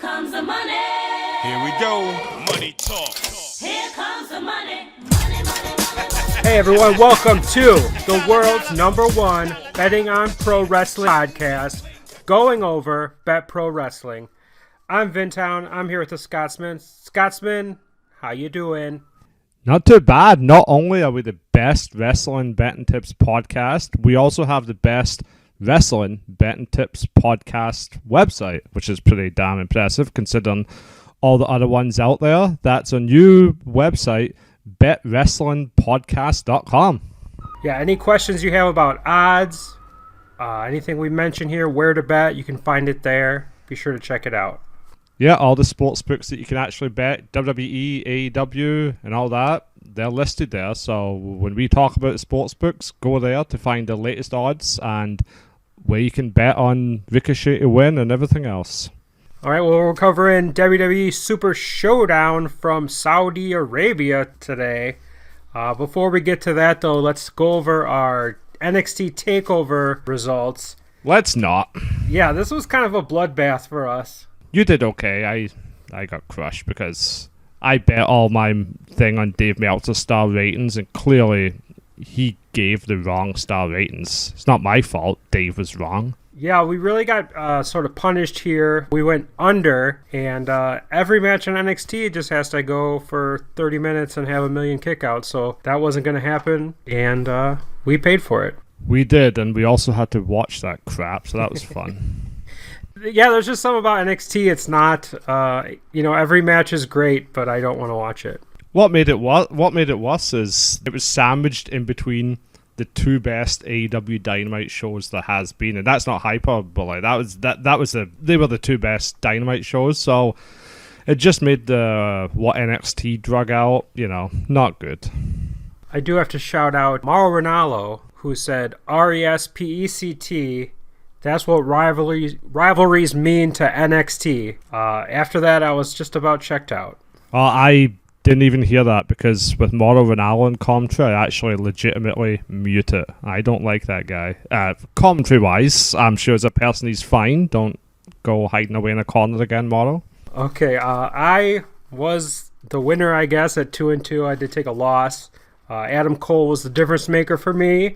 comes the money. Here we go. Money talk. Here comes the money. Money, money, money, money. Hey everyone, welcome to the world's #1 betting on pro wrestling podcast, Going Over Bet Pro Wrestling. I'm Vintown. I'm here with the Scotsman. Scotsman, how you doing? Not too bad. Not only are we the best wrestling betting tips podcast, we also have the best wrestling betting tips podcast website, which is pretty damn impressive considering all the other ones out there. That's a new website, betwrestlingpodcast.com. Yeah, any questions you have about odds, anything we mention here, where to bet, you can find it there. Be sure to check it out. Yeah, all the sports books that you can actually bet, WWE, AEW, and all that, they're listed there. So when we talk about sports books, go there to find the latest odds and where you can bet on Ricochet to win and everything else. All right, well, we're covering WWE Super ShowDown from Saudi Arabia today. Before we get to that, though, let's go over our NXT TakeOver results. Let's not. Yeah, this was kind of a bloodbath for us. You did okay. I got crushed because I bet all my thing on Dave Meltzer's star ratings, and clearly he gave the wrong star ratings. It's not my fault. Dave was wrong. Yeah, we really got sort of punished here. We went under, and every match on NXT just has to go for 30 minutes and have a million kickouts, so that wasn't going to happen, and we paid for it. We did, and we also had to watch that crap, so that was fun. Yeah, there's just something about NXT. It's not, every match is great, but I don't want to watch it. What made it worse is it was sandwiched in between the two best AEW Dynamite shows there has been, and that's not hyperbole. They were the two best Dynamite shows, so it just made what NXT drug out, not good. I do have to shout out Mauro Ranallo, who said RESPECT. That's what rivalries mean to NXT. After that, I was just about checked out. I didn't even hear that because with Mauro Ranallo in commentary, I actually legitimately mute it. I don't like that guy. Commentary-wise, I'm sure as a person he's fine. Don't go hiding away in a corner again, Mauro. Okay, I was the winner, I guess, at 2-2. I did take a loss. Adam Cole was the difference maker for me.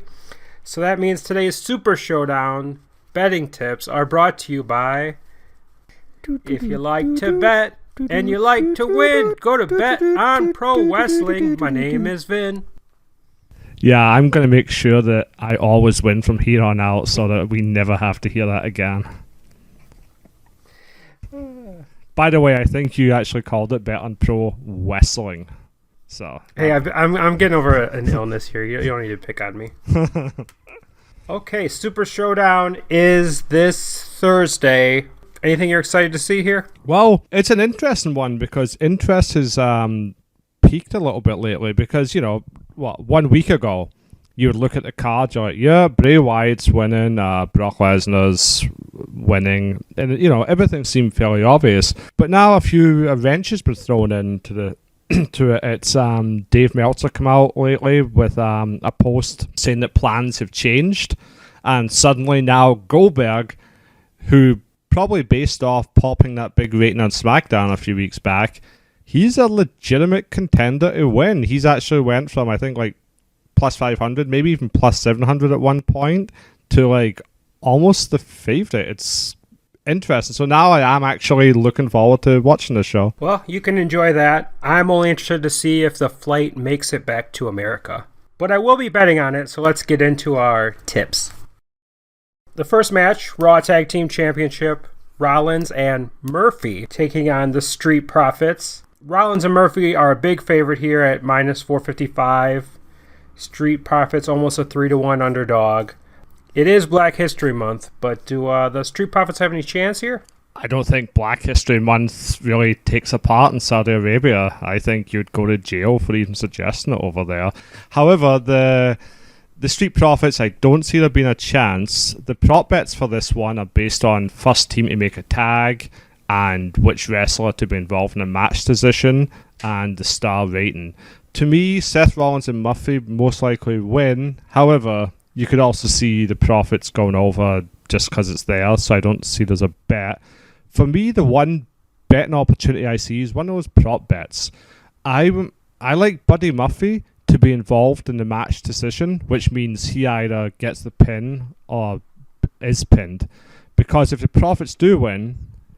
So that means today's Super ShowDown betting tips are brought to you by if you like to bet and you like to win, go to Bet on Pro Wrestling. My name is Vin. Yeah, I'm going to make sure that I always win from here on out so that we never have to hear that again. By the way, I think you actually called it Bet on Pro Wrestling. So hey, I'm getting over an illness here. You don't need to pick on me. Okay, Super ShowDown is this Thursday. Anything you're excited to see here? Well, it's an interesting one because interest has peaked a little bit lately because, 1 week ago, you would look at the card, you're like, yeah, Bray Wyatt's winning, Brock Lesnar's winning, and, everything seemed fairly obvious. But now a few wrenches been thrown into it. It's Dave Meltzer come out lately with a post saying that plans have changed, and suddenly now Goldberg, who probably based off popping that big rating on SmackDown a few weeks back, he's a legitimate contender to win. He's actually went from I think like plus 500, maybe even plus 700 at one point, to like almost the favorite. It's interesting. So now I am actually looking forward to watching the show. Well, you can enjoy that. I'm only interested to see if the flight makes it back to America. But I will be betting on it, so let's get into our tips. The first match, Raw Tag Team Championship, Rollins and Murphy taking on the Street Profits. Rollins and Murphy are a big favorite here at minus 455. Street Profits almost a 3-1 underdog. It is Black History Month, but do the Street Profits have any chance here? I don't think Black History Month really takes a part in Saudi Arabia. I think you'd go to jail for even suggesting it over there. However, the Street Profits, I don't see there being a chance. The prop bets for this one are based on first team to make a tag and which wrestler to be involved in a match position and the star rating. To me, Seth Rollins and Murphy most likely win. However, you could also see the Profits going over just because it's there, so I don't see there's a bet. For me, the one betting opportunity I see is one of those prop bets. I like Buddy Murphy to be involved in the match decision, which means he either gets the pin or is pinned. Because if the Profits do win,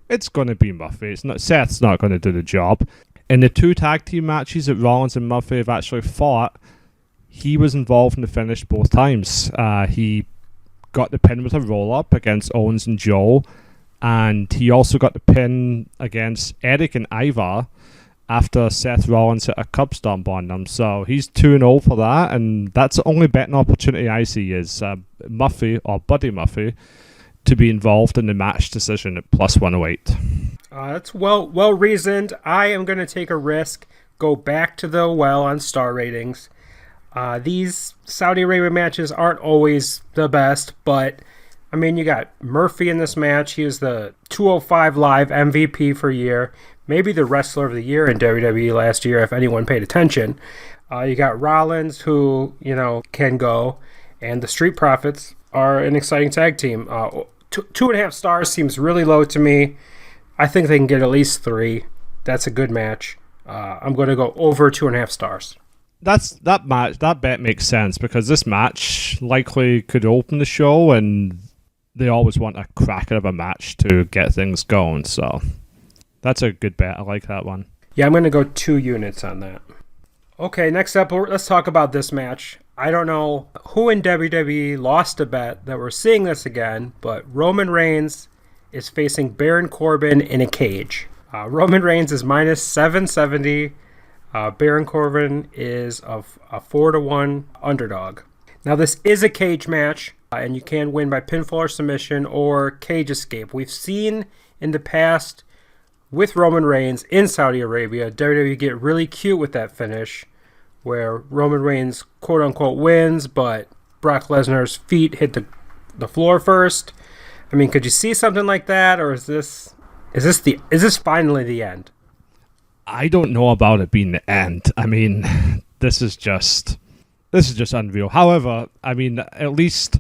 it's going to be Murphy. Seth's not going to do the job. In the 2 tag team matches that Rollins and Murphy have actually fought, he was involved in the finish both times. He got the pin with a roll-up against Owens and Joe, and he also got the pin against Eric and Ivar after Seth Rollins hit a curb stomp on them. So he's 2-0 for that, and that's the only betting opportunity I see is Murphy or Buddy Murphy to be involved in the match decision at plus 108. That's well reasoned. I am going to take a risk, go back to the well on star ratings. These Saudi Arabia matches aren't always the best, but I mean, you got Murphy in this match. He was the 205 Live MVP for a year, maybe the Wrestler of the Year in WWE last year, if anyone paid attention. You got Rollins, who, can go, and the Street Profits are an exciting tag team. 2.5 stars seems really low to me. I think they can get at least 3. That's a good match. I'm going to go over 2.5 stars. That bet makes sense because this match likely could open the show, and they always want a cracker of a match to get things going. So that's a good bet. I like that one. Yeah, I'm going to go 2 units on that. Okay, next up, let's talk about this match. I don't know who in WWE lost a bet that we're seeing this again, but Roman Reigns is facing Baron Corbin in a cage. Roman Reigns is minus 770. Baron Corbin is a 4-1 underdog. Now, this is a cage match, and you can win by pinfall or submission or cage escape. We've seen in the past with Roman Reigns in Saudi Arabia, WWE get really cute with that finish, where Roman Reigns quote-unquote wins, but Brock Lesnar's feet hit the floor first. I mean, could you see something like that, or is this finally the end? I don't know about it being the end. I mean, this is just unreal. However, I mean, at least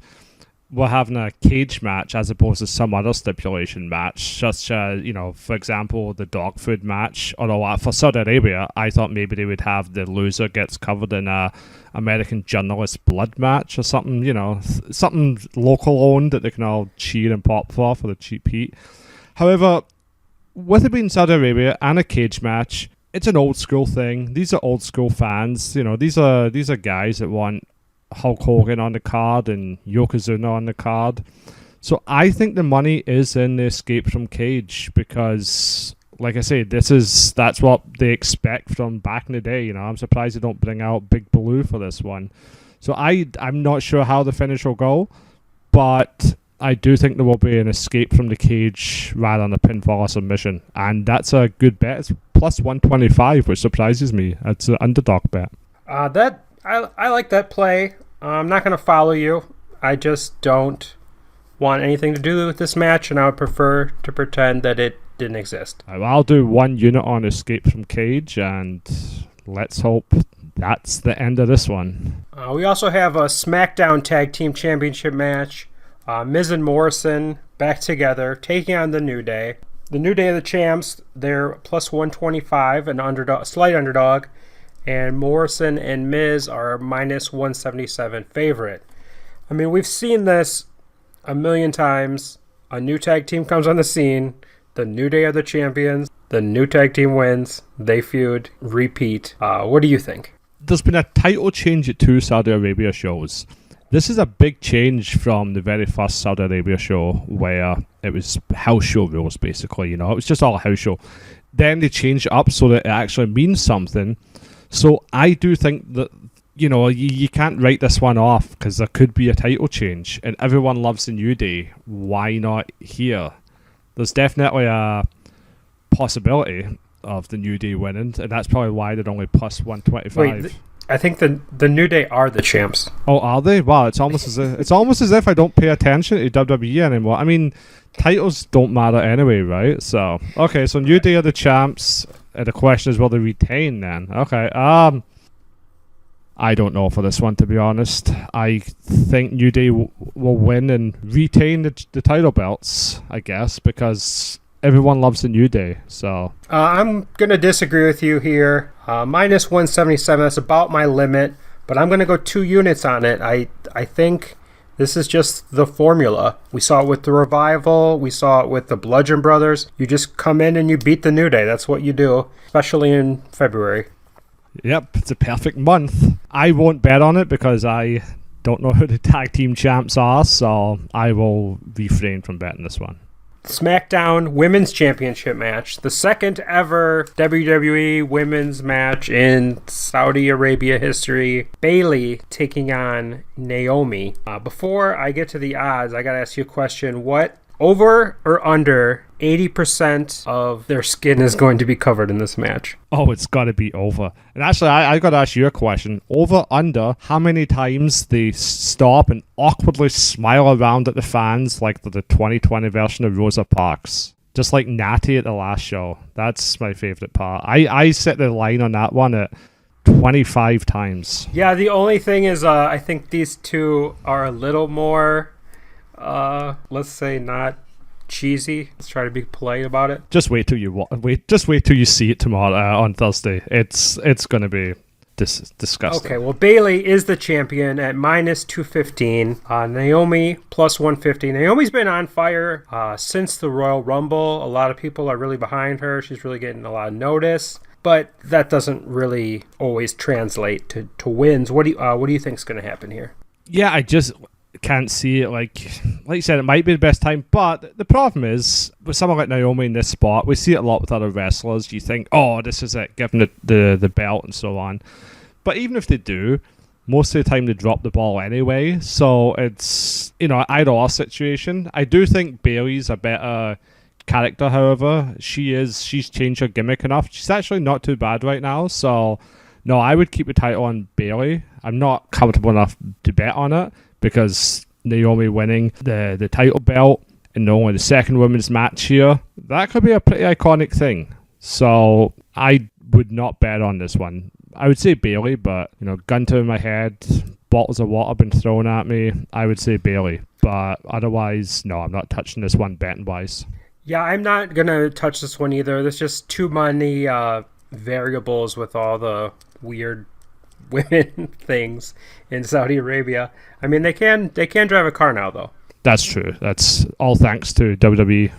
we're having a cage match as opposed to some other stipulation match, such as, for example, the dog food match. Although for Saudi Arabia, I thought maybe they would have the loser gets covered in a American journalist blood match or something, something local owned that they can all cheer and pop for the cheap heat. However, with it being Saudi Arabia and a cage match, it's an old school thing. These are old school fans. These are guys that want Hulk Hogan on the card and Yokozuna on the card. So I think the money is in the escape from cage because, like I say, that's what they expect from back in the day. I'm surprised they don't bring out Big Blue for this one. So I'm not sure how the finish will go, but I do think there will be an escape from the cage rather than a pinfall or submission, and that's a good bet. It's plus 125, which surprises me. It's an underdog bet. I like that play. I'm not going to follow you. I just don't want anything to do with this match, and I would prefer to pretend that it didn't exist. I'll do 1 unit on escape from cage, and let's hope that's the end of this one. We also have a SmackDown Tag Team Championship match. Miz and Morrison back together, taking on the New Day. The New Day of the Champs, they're plus 125, an underdog, slight underdog. And Morrison and Miz are minus 177 favorite. I mean, we've seen this a million times. A new tag team comes on the scene. The New Day are the champions. The new tag team wins. They feud. Repeat. What do you think? There's been a title change at 2 Saudi Arabia shows. This is a big change from the very first Saudi Arabia show where it was house show rules, basically. It was just all a house show. Then they changed it up so that it actually means something. So I do think that, you can't write this one off because there could be a title change. And everyone loves the New Day. Why not here? There's definitely a possibility of the New Day winning. And that's probably why they're only plus 125. Wait, I think the New Day are the champs. Oh, are they? Wow, it's almost as if I don't pay attention to WWE anymore. I mean, titles don't matter anyway, right? So, okay, so New Day are the champs. The question is, will they retain then? Okay, I don't know for this one, to be honest. I think New Day will win and retain the title belts, I guess, because everyone loves the New Day. So I'm going to disagree with you here. Minus 177, that's about my limit, but I'm going to go 2 units on it. I think this is just the formula. We saw it with the Revival. We saw it with the Bludgeon Brothers. You just come in and you beat the New Day. That's what you do, especially in February. Yep, it's a perfect month. I won't bet on it because I don't know who the tag team champs are, so I will refrain from betting this one. SmackDown Women's Championship match, the second ever WWE Women's match in Saudi Arabia history. Bayley taking on Naomi. Before I get to the odds, I gotta ask you a question. What, over or under 80% of their skin is going to be covered in this match? Oh, it's got to be over. And actually, I got to ask you a question. Over, under, how many times they stop and awkwardly smile around at the fans like the 2020 version of Rosa Parks? Just like Natty at the last show. That's my favorite part. I set the line on that one at 25 times. Yeah, the only thing is I think these two are a little more, let's say, not cheesy. Let's try to be polite about it. Just wait till you see it tomorrow on Thursday. It's gonna be disgusting. Okay, well, Bayley is the champion at minus 215. Naomi plus 150. Naomi's been on fire since the Royal Rumble. A lot of people are really behind her. She's really getting a lot of notice, but that doesn't really always translate to wins. What do you think is going to happen here? Yeah, I just can't see it. Like you said, it might be the best time, but the problem is with someone like Naomi in this spot, we see it a lot with other wrestlers. You think, oh, this is it, give them the belt and so on. But even if they do, most of the time they drop the ball anyway. So it's, an either-or situation. I do think Bayley's a better character, however. She's changed her gimmick enough. She's actually not too bad right now. So, no, I would keep the title on Bayley. I'm not comfortable enough to bet on it, because Naomi winning the title belt and only the second women's match here, that could be a pretty iconic thing. So I would not bet on this one. I would say Bayley, but, gun to my head, bottles of water been thrown at me, I would say Bayley. But otherwise, no, I'm not touching this one betting-wise. Yeah, I'm not going to touch this one either. There's just too many variables with all the weird women things in Saudi Arabia. I mean, they can drive a car now, though. That's true. That's all thanks to WWE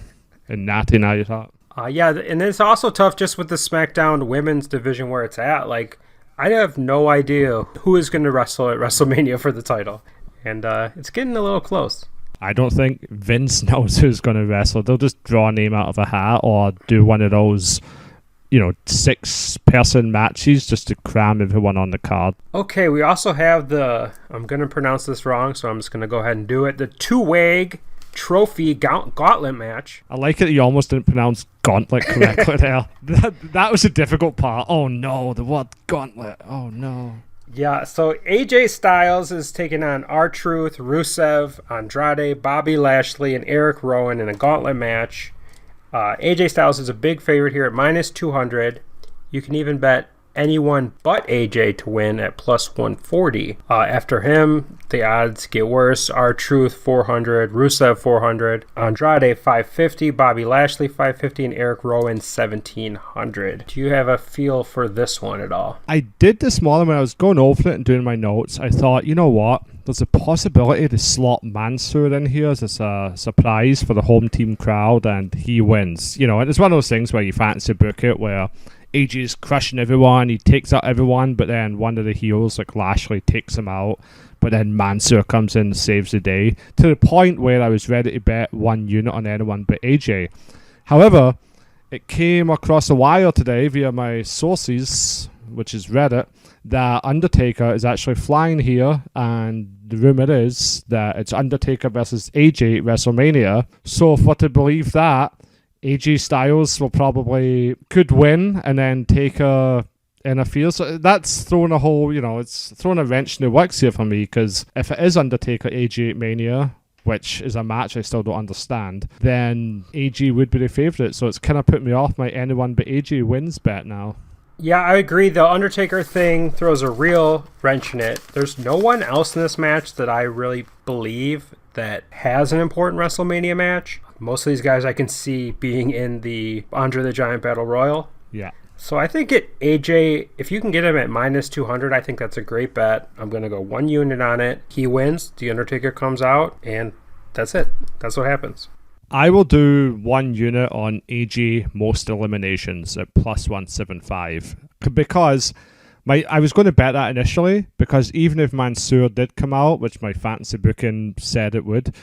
and Natty now, you thought. Yeah, and it's also tough just with the SmackDown women's division where it's at. Like, I have no idea who is going to wrestle at WrestleMania for the title. And it's getting a little close. I don't think Vince knows who's going to wrestle. They'll just draw a name out of a hat or do one of those 6-person matches just to cram everyone on the card. Okay, we also have I'm going to pronounce this wrong, so I'm just going to go ahead and do it, the two-way trophy gauntlet match. I like it that you almost didn't pronounce gauntlet correctly there. That was a difficult part. Oh no, the word gauntlet. Oh no. Yeah, so AJ Styles is taking on R-Truth, Rusev, Andrade, Bobby Lashley, and Eric Rowan in a gauntlet match. AJ Styles is a big favorite here at minus 200. You can even bet anyone but AJ to win at plus 140. After him, the odds get worse. R-Truth 400, Rusev 400, Andrade 550, Bobby Lashley 550, and Eric Rowan 1700. Do you have a feel for this one at all? I did this morning when I was going over it and doing my notes. I thought, you know what? There's a possibility to slot Mansoor in here as a surprise for the home team crowd, and he wins. And it's one of those things where you fancy book it, where AJ's crushing everyone, he takes out everyone, but then one of the heels, like Lashley, takes him out, but then Mansoor comes in and saves the day, to the point where I was ready to bet 1 unit on anyone but AJ. However, it came across the wire today via my sources, which is Reddit, that Undertaker is actually flying here, and the rumor is that it's Undertaker versus AJ at WrestleMania. So for to believe that, AJ Styles could win and then take a field. So that's thrown a whole, it's thrown a wrench in the works here for me, because if it is Undertaker AJ Mania, which is a match I still don't understand, then AJ would be the favourite. So it's kind of put me off my anyone but AJ wins bet now. Yeah, I agree. The Undertaker thing throws a real wrench in it. There's no one else in this match that I really believe that has an important WrestleMania match. Most of these guys I can see being in the Andre the Giant Battle Royal. Yeah. So I think AJ, if you can get him at minus 200, I think that's a great bet. I'm going to go 1 unit on it. He wins, The Undertaker comes out, and that's it. That's what happens. I will do 1 unit on AJ most eliminations at plus 175 because I was going to bet that initially because even if Mansoor did come out, which my fantasy booking said it would,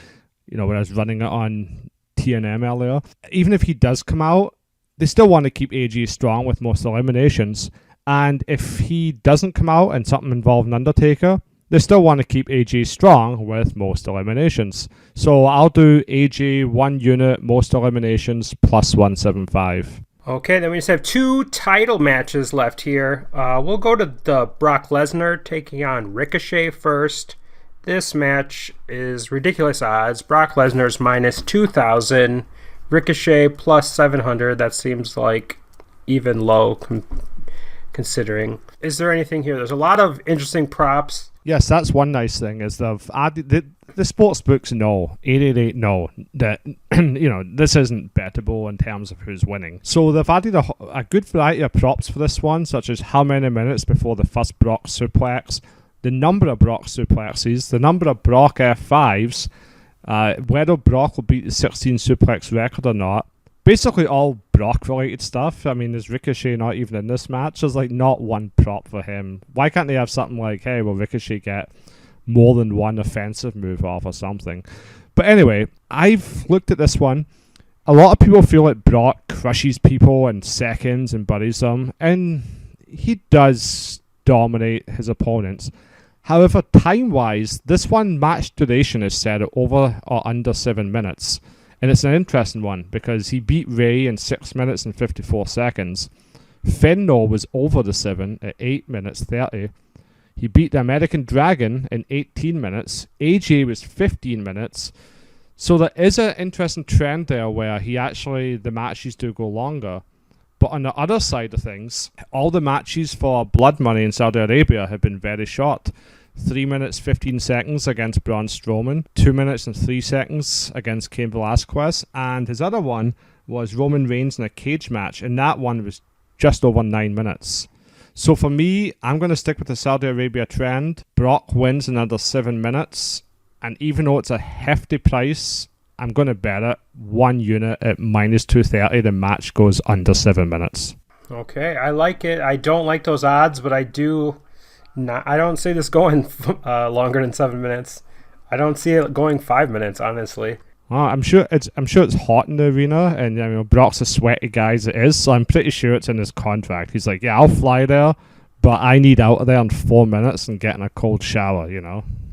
when I was running it on TNM earlier, even if he does come out, they still want to keep AJ strong with most eliminations. And if he doesn't come out and something involving Undertaker, they still want to keep AJ strong with most eliminations. So I'll do AJ 1 unit, most eliminations, plus 175. Okay, then we just have 2 title matches left here. We'll go to the Brock Lesnar taking on Ricochet first. This match is ridiculous odds. Brock Lesnar's minus 2,000. Ricochet plus 700. That seems like even low considering. Is there anything here? There's a lot of interesting props. Yes, that's one nice thing is they've added the sports books know 888 know that this isn't bettable in terms of who's winning. So they've added a good variety of props for this one, such as how many minutes before the first Brock suplex, the number of Brock suplexes, the number of Brock F5s, whether Brock will beat the 16 suplex record or not. Basically all Brock related stuff. I mean, is Ricochet not even in this match? There's like not one prop for him. Why can't they have something like, hey, will Ricochet get more than one offensive move off or something? But anyway, I've looked at this one. A lot of people feel like Brock crushes people in seconds and buries them, and he does dominate his opponents. However, time-wise, this one match duration is set at over or under 7 minutes. And it's an interesting one because he beat Ray in 6 minutes and 54 seconds. Fenno was over the 7 at 8 minutes 30. He beat the American Dragon in 18 minutes. AJ was 15 minutes. So there is an interesting trend there where the matches do go longer. But on the other side of things, all the matches for Blood Money in Saudi Arabia have been very short. 3 minutes 15 seconds against Braun Strowman, 2 minutes and 3 seconds against Cain Velasquez, and his other one was Roman Reigns in a cage match, and that one was just over 9 minutes. So for me, I'm going to stick with the Saudi Arabia trend. Brock wins another 7 minutes, and even though it's a hefty price, I'm going to bet it 1 unit at minus 230. The match goes under 7 minutes. Okay, I like it. I don't like those odds, but I don't see this going longer than 7 minutes. I don't see it going 5 minutes, honestly. I'm sure it's hot in the arena, and Brock's a sweaty guy as it is, so I'm pretty sure it's in his contract. He's like, yeah, I'll fly there, but I need out of there in 4 minutes and get in a cold shower,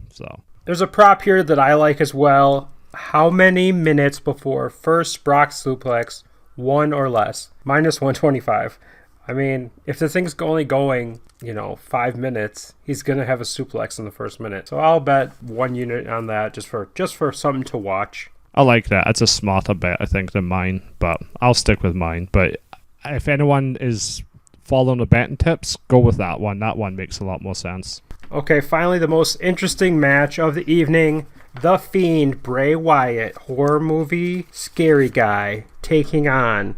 So there's a prop here that I like as well. How many minutes before first Brock suplex, 1 or less? Minus 125. I mean, if the thing's only going, 5 minutes, he's going to have a suplex in the first minute. So I'll bet 1 unit on that just for something to watch. I like that. It's a smarter bet, I think, than mine, but I'll stick with mine. But if anyone is following the betting tips, go with that one. That one makes a lot more sense. Okay, finally, the most interesting match of the evening. The Fiend, Bray Wyatt, horror movie, scary guy, taking on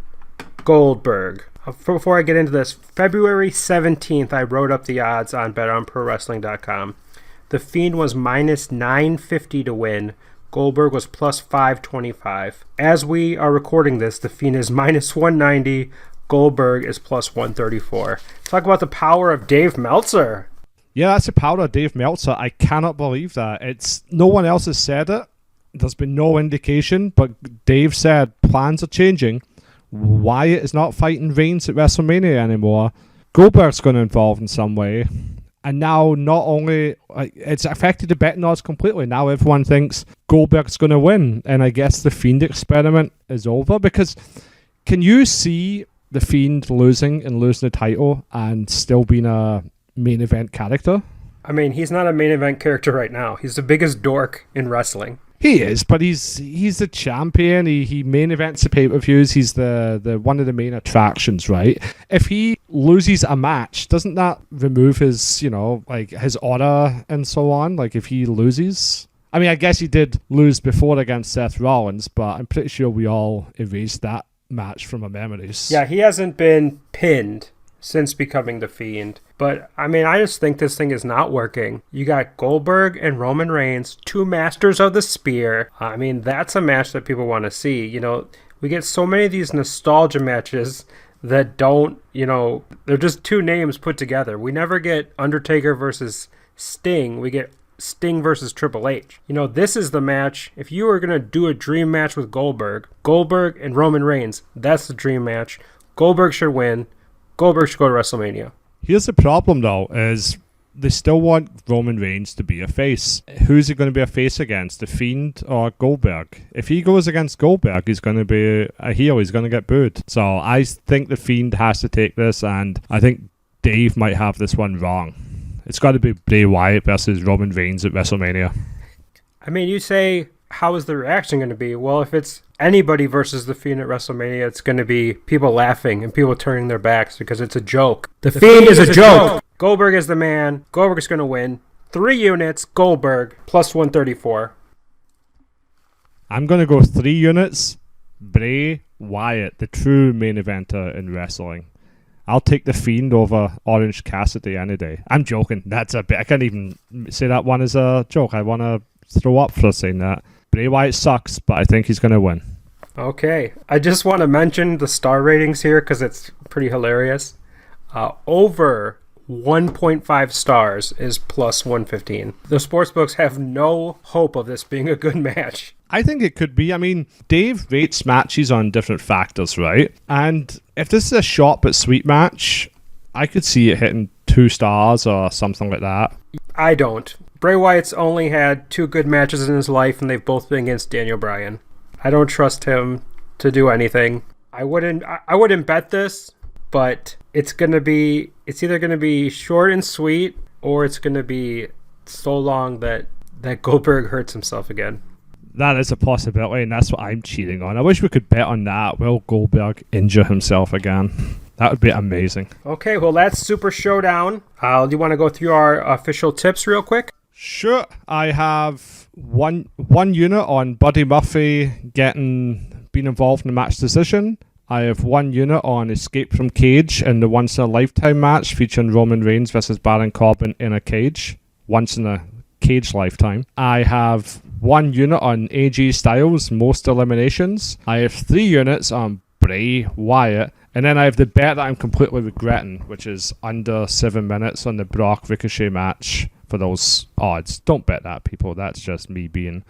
Goldberg. Before I get into this, February 17th, I wrote up the odds on betonprowrestling.com. The Fiend was minus 950 to win. Goldberg was plus 525. As we are recording this, the Fiend is minus 190. Goldberg is plus 134. Talk about the power of Dave Meltzer. Yeah, that's the power of Dave Meltzer. I cannot believe that. No one else has said it. There's been no indication, but Dave said plans are changing. Wyatt is not fighting Reigns at WrestleMania anymore. Goldberg's going to involve in some way. And now not only... it's affected the betting odds completely. Now everyone thinks Goldberg's going to win. And I guess the Fiend experiment is over. Because can you see the Fiend losing the title and still being a main event character? I mean, he's not a main event character right now. He's the biggest dork in wrestling. He is, but he's the champion. He main events the pay-per-views. He's the one of the main attractions, right? If he loses a match, doesn't that remove his his aura and so on? Like if he loses, I mean, I guess he did lose before against Seth Rollins, but I'm pretty sure we all erased that match from our memories. Yeah, he hasn't been pinned since becoming the Fiend. But, I mean, I just think this thing is not working. You got Goldberg and Roman Reigns, two masters of the spear. I mean, that's a match that people want to see. You know, we get so many of these nostalgia matches that don't, you know, they're just two names put together. We never get Undertaker versus Sting. We get Sting versus Triple H. You know, this is the match. If you were going to do a dream match with Goldberg and Roman Reigns, that's the dream match. Goldberg should win. Goldberg should go to WrestleMania. Here's the problem, though, is they still want Roman Reigns to be a face. Who's he going to be a face against, The Fiend or Goldberg? If he goes against Goldberg, he's going to be a heel. He's going to get booed. So I think The Fiend has to take this, and I think Dave might have this one wrong. It's got to be Bray Wyatt versus Roman Reigns at WrestleMania. I mean, you say, how is the reaction going to be? Well, if it's anybody versus The Fiend at WrestleMania, it's going to be people laughing and people turning their backs because it's a joke. The Fiend is a joke. Goldberg is the man. Goldberg is going to win. 3 units, Goldberg, plus 134. I'm going to go 3 units, Bray Wyatt, the true main eventer in wrestling. I'll take The Fiend over Orange Cassidy any day. I'm joking. That's a bit. I can't even say that one as a joke. I want to throw up for saying that. Bray Wyatt sucks, but I think he's going to win. Okay. I just want to mention the star ratings here because it's pretty hilarious. Over 1.5 stars is plus 115. The sportsbooks have no hope of this being a good match. I think it could be. I mean, Dave rates matches on different factors, right? And if this is a short but sweet match, I could see it hitting 2 stars or something like that. I don't. Bray Wyatt's only had 2 good matches in his life, and they've both been against Daniel Bryan. I don't trust him to do anything. I wouldn't bet this, but it's either gonna be short and sweet, or it's gonna be so long that Goldberg hurts himself again. That is a possibility, and that's what I'm cheating on. I wish we could bet on that. Will Goldberg injure himself again? That would be amazing. Okay, well, that's Super ShowDown. Do you want to go through our official tips real quick? Sure. I have one unit on Buddy Murphy being involved in a match decision. I have 1 unit on Escape from Cage in the Once in a Lifetime match featuring Roman Reigns versus Baron Corbin in a cage. Once in a cage lifetime. I have 1 unit on AJ Styles, most eliminations. I have 3 units on Bray Wyatt. And then I have the bet that I'm completely regretting, which is under 7 minutes on the Brock Ricochet match for those odds. Don't bet that, people. That's just me being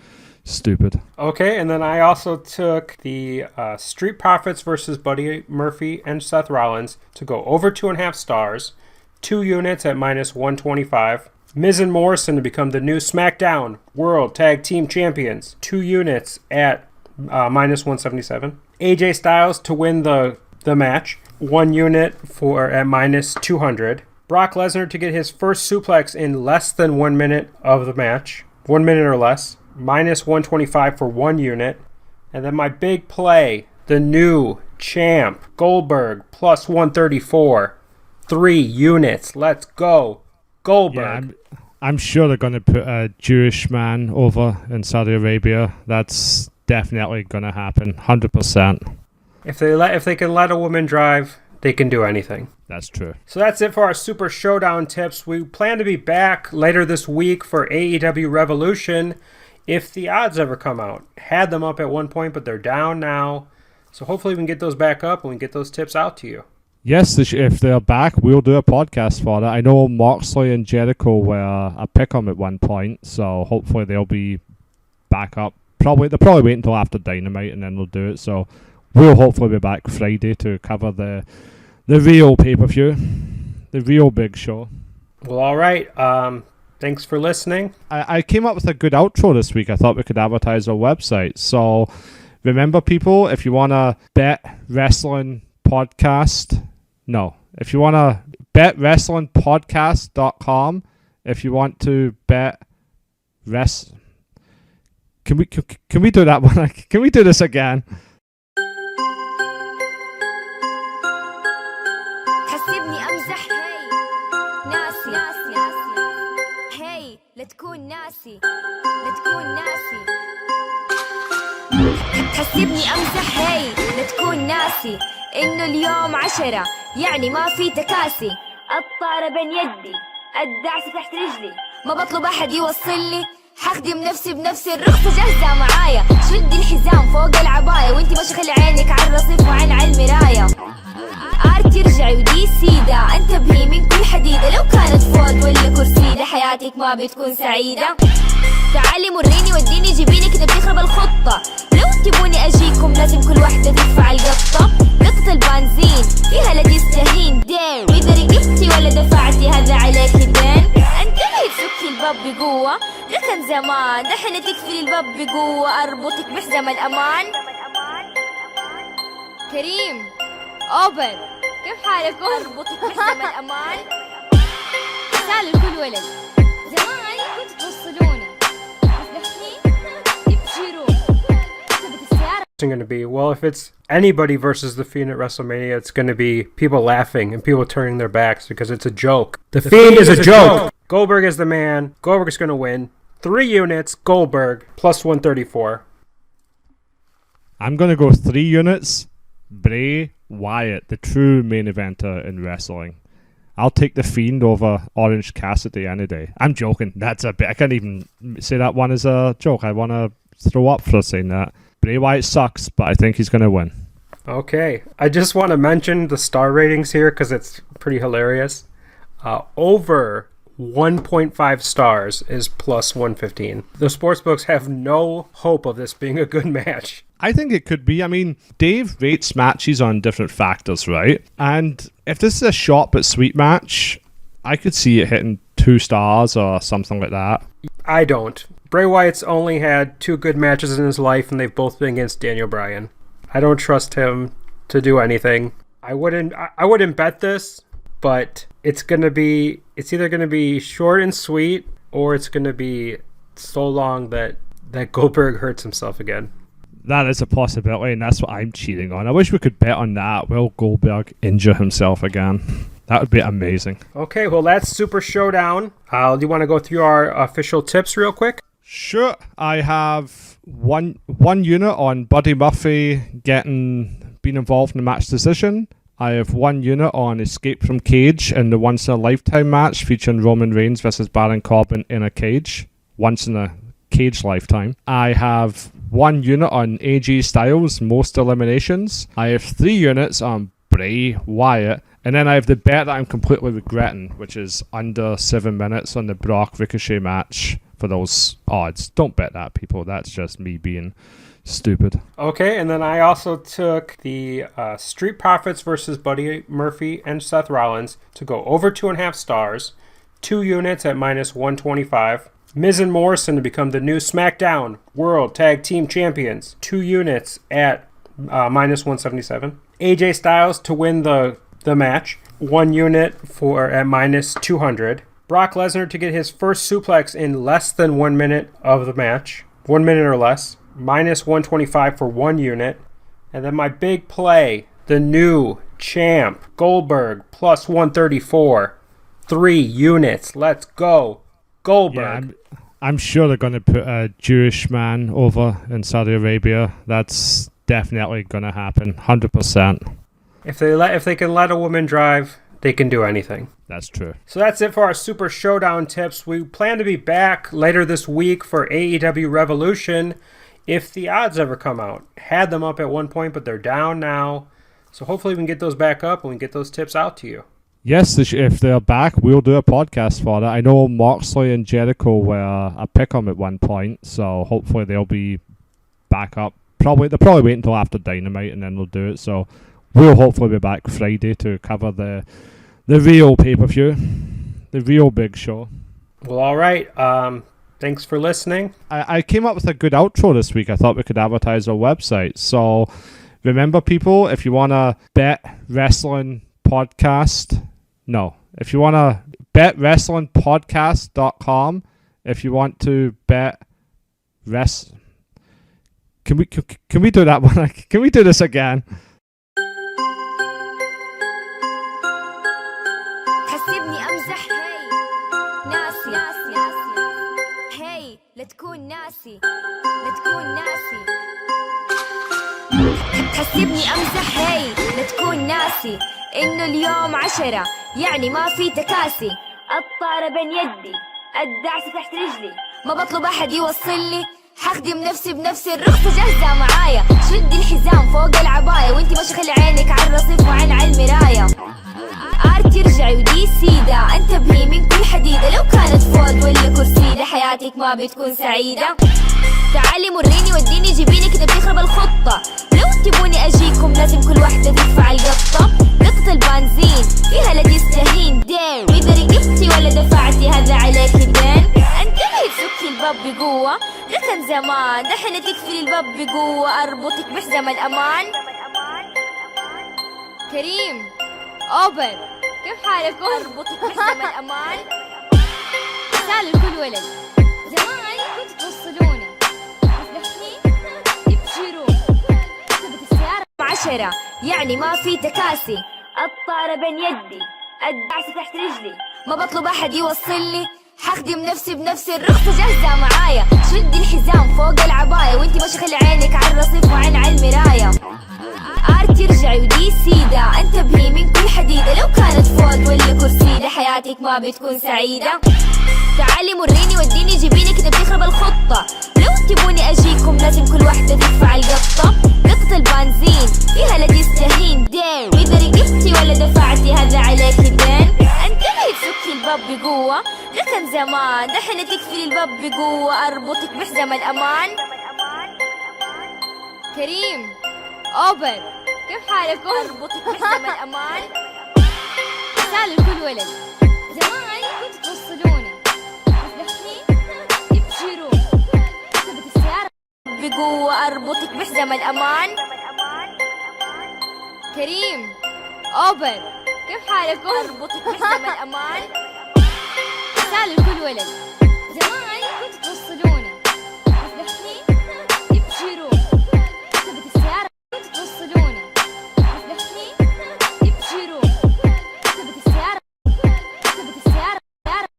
stupid. Okay, and then I also took the Street Profits versus Buddy Murphy and Seth Rollins to go over 2.5 stars, 2 units at minus 125. Miz and Morrison to become the new SmackDown World Tag Team Champions, 2 units at minus 177. AJ Styles to win the match, 1 unit at minus 200. Brock Lesnar to get his first suplex in less than 1 minute of the match, 1 minute or less, minus 125 for 1 unit. And then my big play, the new champ, Goldberg, plus 134, 3 units. Let's go, Goldberg. Yeah, I'm sure they're going to put a Jewish man over in Saudi Arabia. That's definitely going to happen, 100%. If they can let a woman drive, they can do anything. That's true. So that's it for our Super ShowDown tips. We plan to be back later this week for AEW Revolution if the odds ever come out. Had them up at one point, but they're down now. So hopefully we can get those back up and we can get those tips out to you. Yes, if they're back, we'll do a podcast for that. I know Moxley and Jericho were a pick-em at one point, so hopefully they'll be back up. They'll probably wait until after Dynamite and then they'll do it. So we'll hopefully be back Friday to cover the real pay-per-view, the real big show. Well, all right. Thanks for listening. I came up with a good outro this week. I thought we could advertise our website. So remember, people, if you want to bet wrestling podcast, if you want to bet wrestlingpodcast.com, if you want to bet can we do that one? Can we do this again? حسبني امزح هي ناسي لا تكون ناسي ناسي لا تكون ناسي تحسبني أمزح هاي لا تكون ناسي إنه اليوم 10 يعني ما في تكاسي الطارة بين يدي الدعس تحت رجلي ما بطلب أحد يوصلني حخدم نفسي بنفسي الرخصة جاهزة معايا شدي الحزام فوق العباية وانتي ماشي خلي عينك على الرصيف وعين على المراية ارتي ارجعي ودي سيدة انتبهي من كل حديدة لو كانت فوض ولا كرسيدة حياتك ما بتكون سعيدة تعالي مريني وديني جيبيني كده بتخرب الخطة لو تبوني اجيكم لازم كل واحدة تدفع القطة قطة البنزين فيها لا تستهين دين واذا رقبتي ولا دفعتي هذا عليك الدين انتبهي تسكي الباب بقوة لكن زمان دحين تقفلي الباب بقوة اربطك بحزام الامان كريم اوبن كيف حالكم اربطك بحزام الامان سال الكل ولد زمان كنت توصلونا Going to be, well, if it's anybody versus the Fiend at WrestleMania, it's going to be people laughing and people turning their backs because it's a joke. The Fiend is a joke. Goldberg is the man. Goldberg is going to win. 3 units, Goldberg, plus 134. I'm going to go 3 units, Bray Wyatt, the true main eventer in wrestling. I'll take the Fiend over Orange Cassidy any day. I'm joking. That's a bit. I can't even say that one as a joke. I want to throw up for saying that. Bray Wyatt sucks, but I think he's going to win. Okay. I just want to mention the star ratings here because it's pretty hilarious. Over 1.5 stars is plus 115. The sportsbooks have no hope of this being a good match. I think it could be. I mean, Dave rates matches on different factors, right? And if this is a short but sweet match, I could see it hitting 2 stars or something like that. I don't. Bray Wyatt's only had 2 good matches in his life, and they've both been against Daniel Bryan. I don't trust him to do anything. I wouldn't bet this, but it's either gonna be short and sweet, or it's gonna be so long that Goldberg hurts himself again. That is a possibility, and that's what I'm cheating on. I wish we could bet on that. Will Goldberg injure himself again? That would be amazing. Okay, well, that's Super ShowDown. Do you want to go through our official tips real quick? Sure. I have one unit on Buddy Murphy being involved in a match decision. I have 1 unit on Escape from Cage in the Once in a Lifetime match featuring Roman Reigns versus Baron Corbin in a cage. Once in a cage lifetime. I have 1 unit on AJ Styles, most eliminations. I have 3 units on Bray Wyatt. And then I have the bet that I'm completely regretting, which is under 7 minutes on the Brock Ricochet match for those odds. Don't bet that, people. That's just me being stupid. Okay, and then I also took the Street Profits versus Buddy Murphy and Seth Rollins to go over 2.5 stars, 2 units at minus 125. Miz and Morrison to become the new SmackDown World Tag Team Champions, 2 units at minus 177. AJ Styles to win the match, 1 unit at minus 200. Brock Lesnar to get his first suplex in less than 1 minute of the match, 1 minute or less, minus 125 for 1 unit. And then my big play, the new champ, Goldberg, plus 134, 3 units. Let's go, Goldberg. Yeah, I'm sure they're going to put a Jewish man over in Saudi Arabia. That's definitely going to happen, 100%. If they can let a woman drive, they can do anything. That's true. So that's it for our Super ShowDown tips. We plan to be back later this week for AEW Revolution if the odds ever come out. Had them up at one point, but they're down now. So hopefully we can get those back up and we can get those tips out to you. Yes, if they're back, we'll do a podcast for that. I know Moxley and Jericho were a pick-em at one point, so hopefully they'll be back up. They'll probably wait until after Dynamite and then they'll do it. So we'll hopefully be back Friday to cover the real pay-per-view, the real big show. Well, all right. Thanks for listening. I came up with a good outro this week. I thought we could advertise our website. So remember, people, if you want to bet wrestling podcast, if you want to bet wrestlingpodcast.com, if you want to bet can we do that one? Can we do this again? حسبني أمزح هاي ناسي هاي تكون ناسي لا تكون ناسي تحسبني امزح هي لا تكون ناسي انه اليوم 10 يعني ما في تكاسي الطارة بين يدي الدعس تحت رجلي ما بطلب احد يوصلني حخدم نفسي بنفسي الرخصة جاهزة معايا شدي الحزام فوق العباية وانتي ماشي خلي عينك على الرصيف وعين على المراية ارتي ارجعي ودي سيدة انتبهي من كل حديدة لو كانت فوض ولا كرسيدة حياتك ما بتكون سعيدة تعالي مريني وديني جيبيني كده بتخرب الخطة لو تبوني اجيكم لازم كل واحدة تدفع القطة قطة البنزين فيها لا تستهين دين واذا رقبتي ولا دفعتي هذا عليك الدين انتبهي تسكي الباب بقوة لكن زمان دحين تقفلي الباب بقوة اربطك بحزام الامان كريم اوبر كيف حالكم؟ اربطك بحزام الامان سال الكل ولد زمان كنت توصلونا بس دحين تبشروا كتبت السيارة 10 يعني ما في تكاسي الطارة بين يدي الدعس تحت رجلي ما بطلب احد يوصلني حخدم نفسي بنفسي الرخصة جاهزة معايا شدي الحزام فوق العباية وانتي ماشي خلي عينك على الرصيف وعين على المراية ارتي ارجعي ودي سيدة انتبهي من كل حديدة لو كانت فوض ولا كرسيدة حياتك ما بتكون سعيدة تعالي مريني وديني جيبيني كده بتخرب الخطة لو تبوني اجيكم لازم كل واحدة تدفع القطة قطة البنزين فيها لا تستهين دين واذا رقبتي ولا دفعتي هذا عليك الدين انتبهي تسكي الباب بقوة لكن زمان دحين تقفلي الباب بقوة اربطك بحزام الامان كريم اوبر كيف حالكم؟ اربطك بحزام الامان سال الكل ولد زمان كنت توصلونا بس دحين تبشروا كتبت السيارة بقوة اربطك بحزام الامان كريم اوبر كيف حالكم؟ اربطك بحزام الامان سال الكل ولد زمان